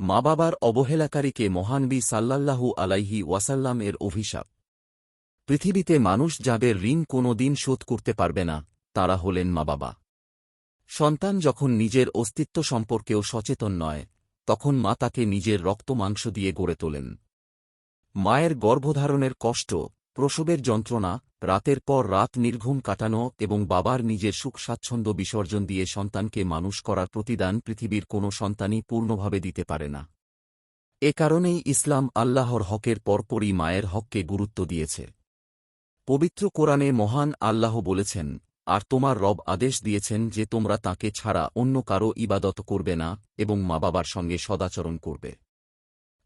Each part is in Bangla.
মা বাবার অবহেলাকারীকে মহানবী সাল্লাল্লাহু আলাইহি ওয়াসাল্লাম এর অভিশাপ। পৃথিবীতে মানুষ যাদের ঋণ কোনো দিন শোধ করতে পারবে না, তারা হলেন মা বাবা। সন্তান যখন নিজের অস্তিত্ব সম্পর্কেও সচেতন নয়, তখন মা তাকে নিজের রক্তমাংস দিয়ে গড়ে তোলেন। মায়ের গর্ভধারণের কষ্ট, প্রসবের যন্ত্রণা, রাতের পর রাত নির্ঘুম কাটানো এবং বাবার নিজের সুখ স্বাচ্ছন্দ্য বিসর্জন দিয়ে সন্তানকে মানুষ করার প্রতিদান পৃথিবীর কোনো সন্তানই পূর্ণভাবে দিতে পারে না। এ কারণেই ইসলাম আল্লাহর হকের পরপরই মায়ের হককে গুরুত্ব দিয়েছে। পবিত্র কোরআনে মহান আল্লাহ বলেছেন, আর তোমার রব আদেশ দিয়েছেন যে তোমরা তাঁকে ছাড়া অন্য কারো ইবাদত করবে না এবং মা বাবার সঙ্গে সদাচরণ করবে।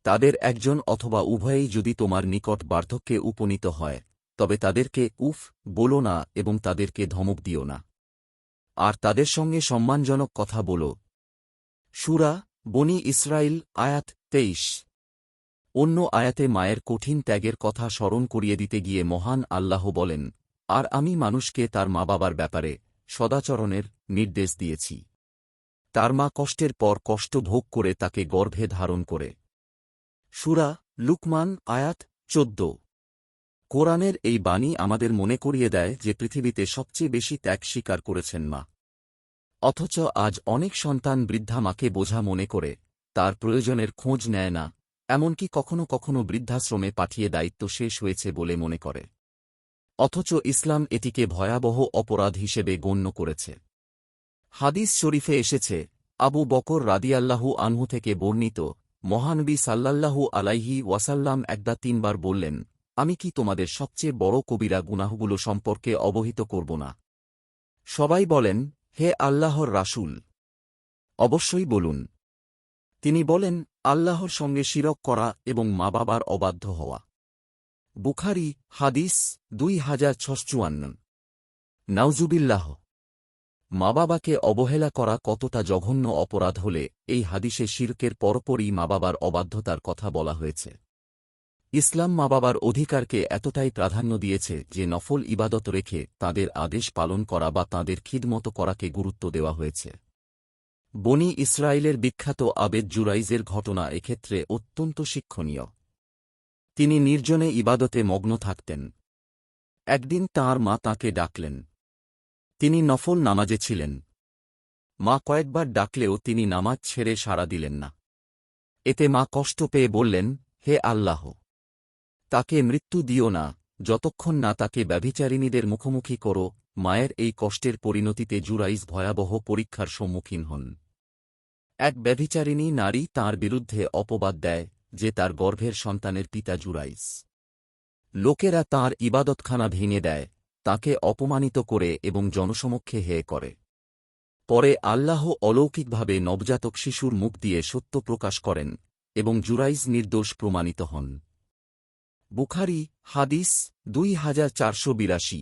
তাদের একজন অথবা উভয়েই যদি তোমার নিকট বার্ধক্যে উপনীত হয়, তবে তাদেরকে উফ বলো না এবং তাদেরকে ধমক দিও না, আর তাদের সঙ্গে সম্মানজনক কথা বলো। সূরা বনী ইসরাইল আয়াত 23। অন্য আয়াতে মায়ের কঠিন ত্যাগের কথা স্মরণ করিয়ে দিতে গিয়ে মহান আল্লাহ বলেন, আর আমি মানুষকে তার মা বাবার ব্যাপারে সদাচরণের নির্দেশ দিয়েছি। তার মা কষ্টের পর কষ্ট ভোগ করে তাকে গর্ভে ধারণ করে। সূরা লুকমান আয়াত 14। কোরআনের এই বাণী আমাদের মনে করিয়ে দেয় যে পৃথিবীতে সবচেয়ে বেশি ত্যাগ স্বীকার করেছেন মা। অথচ আজ অনেক সন্তান বৃদ্ধা মাকে বোঝা মনে করে তার প্রয়োজনের খোঁজ নেয় না, এমনকি কখনো কখনো বৃদ্ধাশ্রমে পাঠিয়ে দায়িত্ব শেষ হয়েছে বলে মনে করে। অথচ ইসলাম এটিকে ভয়াবহ অপরাধ হিসেবে গণ্য করেছে। হাদিস শরীফে এসেছে, আবু বকর রাদিয়াল্লাহু আনহু থেকে বর্ণিত, মহানবী সাল্লাল্লাহু আলাইহি ওয়াসাল্লাম একদা 3 বার বললেন, আমি কি তোমাদের সবচেয়ে বড় কবিরা গুনাহগুলো সম্পর্কে অবহিত করব না? সবাই বলেন, হে আল্লাহর রাসূল, অবশ্যই বলুন। তিনি বলেন, আল্লাহর সঙ্গে শিরক করা এবং মা বাবার অবাধ্য হওয়া। বুখারী হাদিস 2654। নাউজুবিল্লাহ। মা বাবাকে অবহেলা করা কতটা জঘন্য অপরাধ হলে এই হাদিসে শিরকের পরপরই মা বাবার অবাধ্যতার কথা বলা হয়েছে। ইসলাম মা বাবার অধিকারকে এতটাই প্রাধান্য দিয়েছে যে নফল ইবাদত রেখে তাদের আদেশ পালন করা বা তাদের খিদমত করাকে গুরুত্ব দেওয়া হয়েছে। বনী ইসরায়েলের বিখ্যাত আবেদ জুরাইজের ঘটনা এক্ষেত্রে অত্যন্ত শিক্ষণীয়। তিনি নির্জনে ইবাদতে মগ্ন থাকতেন। একদিন তাঁর মা তাঁকে ডাকলেন। তিনি নফল নামাজে ছিলেন। মা কয়েকবার ডাকলেও তিনি নামাজ ছেড়ে সাড়া দিলেন না। এতে মা কষ্ট পেয়ে বললেন, হে আল্লাহ, তাকে মৃত্যু দিও না যতক্ষণ না তাকে ব্যভিচারিণীদের মুখোমুখি করো। মায়ের এই কষ্টের পরিণতিতে জুরাইজ ভয়াবহ পরীক্ষার সম্মুখীন হন। এক ব্যভিচারিণী নারী তাঁর বিরুদ্ধে অপবাদ দেয় যে তার গর্ভের সন্তানের পিতা জুরাইজ। লোকেরা তাঁর ইবাদতখানা ভেঙে দেয়, তাকে অপমানিত করে এবং জনসমক্ষে হেয় করে। পরে আল্লাহ অলৌকিকভাবে নবজাতক শিশুর মুখ দিয়ে সত্য প্রকাশ করেন এবং জুরাইজ নির্দোষ প্রমাণিত হন। বুখারী হাদিস 2482।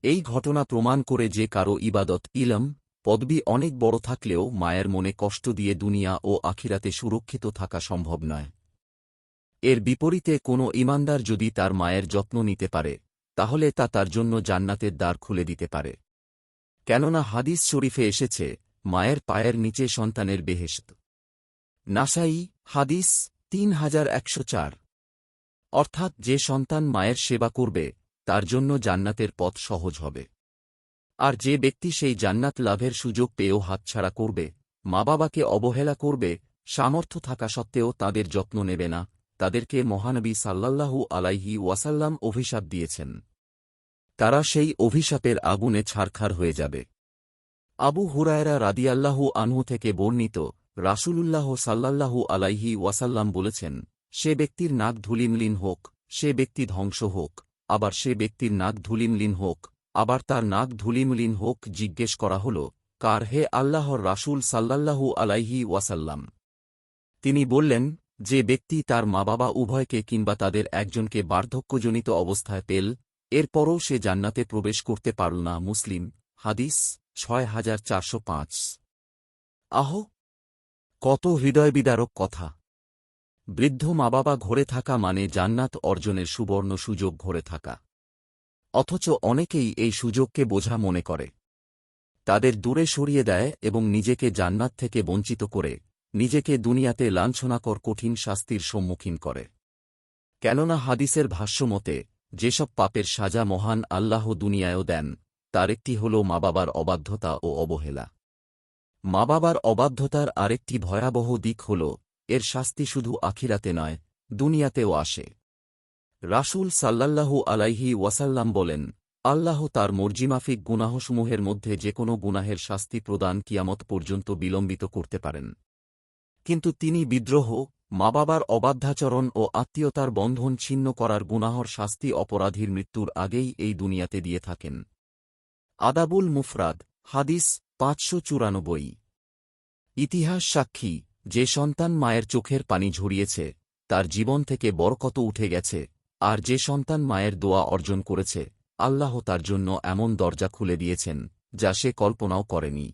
এই ঘটনা প্রমাণ করে যে কারো ইবাদত, ইলম, পদবি অনেক বড় থাকলেও মায়ের মনে কষ্ট দিয়ে দুনিয়া ও আখিরাতে সুরক্ষিত থাকা সম্ভব নয়। এর বিপরীতে কোনো ঈমানদার যদি তার মায়ের যত্ন নিতে পারে, তাহলে তা তার জন্য জান্নাতের দ্বার খুলে দিতে পারে। কেননা হাদিস শরীফে এসেছে, মায়ের পায়ের নিচে সন্তানের বেহেশত। নাসাঈ হাদিস 3104। অর্থাৎ যে সন্তান মায়ের সেবা করবে তার জন্য জান্নাতের পথ সহজ হবে। আর যে ব্যক্তি সেই জান্নাত লাভের সুযোগ পেয়েও হাতছাড়া করবে, মা বাবাকে অবহেলা করবে, সামর্থ্য থাকা সত্ত্বেও তাদের যত্ন নেবে না, তাদেরকে মহানবী সাল্লাল্লাহু আলাইহি ওয়াসাল্লাম অভিশাপ দিয়েছেন। তারা সেই অভিশাপের আগুনে ছারখার হয়ে যাবে। আবু হুরায়রা রাদিয়াল্লাহু আনহু থেকে বর্ণিত, রাসূলুল্লাহ সাল্লাল্লাহু আলাইহি ওয়াসাল্লাম বলেছেন, সে ব্যক্তির নাক ধূলিমলিন হোক, সে ব্যক্তি ধ্বংস হোক, আবার সে ব্যক্তির নাক ধূলিমলিন হোক, আবার তার নাক ধূলিমলিন হোক। জিজ্ঞেস করা হল, কার হে আল্লাহর রাসূল সাল্লাল্লাহু আলাইহি ওয়াসাল্লাম? তিনি বললেন, যে ব্যক্তি তার মা বাবা উভয়কে কিংবা তাদের একজনকে বার্ধক্যজনিত অবস্থায় পেল, এরপরও সে জান্নাতে প্রবেশ করতে পারল না। মুসলিম হাদিস 6405। আহ, কত হৃদয়বিদারক কথা! বৃদ্ধ মা বাবা ঘরে থাকা মানে জান্নাত অর্জনের সুবর্ণ সুযোগ ঘরে থাকা। অথচ অনেকেই এই সুযোগকে বোঝা মনে করে। তাদের দূরে সরিয়ে দেয় এবং নিজেকে জান্নাত থেকে বঞ্চিত করে নিজেকে দুনিয়াতে লাঞ্ছনাকর কঠিন শাস্তির সম্মুখীন করে। কেননা হাদিসের ভাষ্যমতে যেসব পাপের সাজা মহান আল্লাহ দুনিয়ায়ও দেন, তার একটি হল মা বাবার অবাধ্যতা ও অবহেলা। মা বাবার অবাধ্যতার আরেকটি ভয়াবহ দিক হল এর শাস্তি শুধু আখিরাতে নয়, দুনিয়াতেও আসে। রাসূল সাল্লাল্লাহু আলাইহি ওয়াসাল্লাম বলেন, আল্লাহ তার মর্জিমাফিক গুনাহসমূহের মধ্যে যে কোনো গুনাহের শাস্তি প্রদান কিয়ামত পর্যন্ত বিলম্বিত করতে পারেন। কিন্তু তিনি বিদ্রোহ, মা বাবার অবাধ্যাচরণ ও আত্মীয়তার বন্ধন ছিন্ন করার গুনাহর শাস্তি অপরাধীর মৃত্যুর আগেই এই দুনিয়াতে দিয়ে থাকেন। আদাবুল মুফরাদ, হাদিস ৫৯৪। ইতিহাস সাক্ষী, যে সন্তান মায়ের চোখের পানি ঝরিয়েছে তার জীবন থেকে বরকত উঠে গেছে, আর যে সন্তান মায়ের দোয়া অর্জন করেছে আল্লাহ তার জন্য এমন দরজা খুলে দিয়েছেন যা সে কল্পনাও করেনি।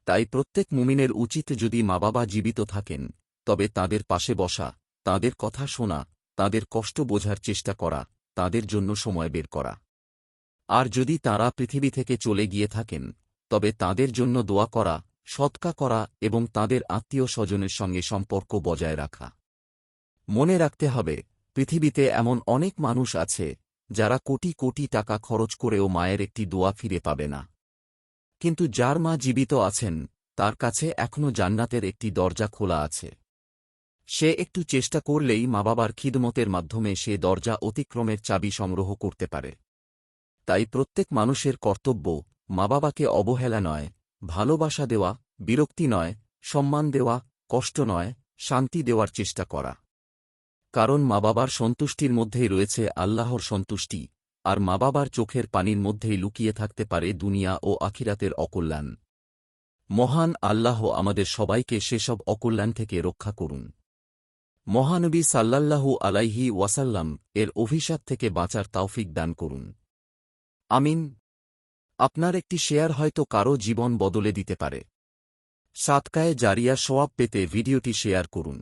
তাই প্রত্যেক মুমিনের উচিত যদি মা বাবা জীবিত থাকেন তবে তাদের পাশে বসা, তাদের কথা শোনা, তাদের কষ্ট বোঝার চেষ্টা করা, তাদের জন্য সময় বের করা। আর যদি তারা পৃথিবী থেকে চলে গিয়ে থাকেন তবে তাদের জন্য দোয়া করা, সদকা করা এবং তাদের আত্মীয় স্বজনের সঙ্গে সম্পর্ক বজায় রাখা। মনে রাখতে হবে, পৃথিবীতে এমন অনেক মানুষ আছে যারা কোটি কোটি টাকা খরচ করেও মায়ের একটি দোয়া ফিরে পাবে না। কিন্তু যার মা জীবিত আছেন তার কাছে এখনও জান্নাতের একটি দরজা খোলা আছে। সে একটু চেষ্টা করলেই মা বাবার খিদমতের মাধ্যমে সে দরজা অতিক্রমের চাবি সংগ্রহ করতে পারে। তাই প্রত্যেক মানুষের কর্তব্য মা বাবাকে অবহেলা নয়, ভালোবাসা দেওয়া, বিরক্তি নয়, সম্মান দেওয়া, কষ্ট নয়, শান্তি দেওয়ার চেষ্টা করা। কারণ মা বাবার সন্তুষ্টির মধ্যেই রয়েছে আল্লাহর সন্তুষ্টি, আর মা বাবার চোখের পানির মধ্যেই লুকিয়ে থাকতে পারে দুনিয়া ও আখিরাতের অকল্যাণ। মহান আল্লাহ আমাদের সবাইকে সেসব অকল্যাণ থেকে রক্ষা করুন। মহানবী সাল্লাল্লাহু আলাইহি ওয়াসাল্লাম এর অভিশাপ থেকে বাঁচার তৌফিক দান করুন। আমিন। আপনার একটি শেয়ার হয়তো কারো জীবন বদলে দিতে পারে। সাদকায়ে জারিয়া সওয়াব পেতে ভিডিওটি শেয়ার করুন।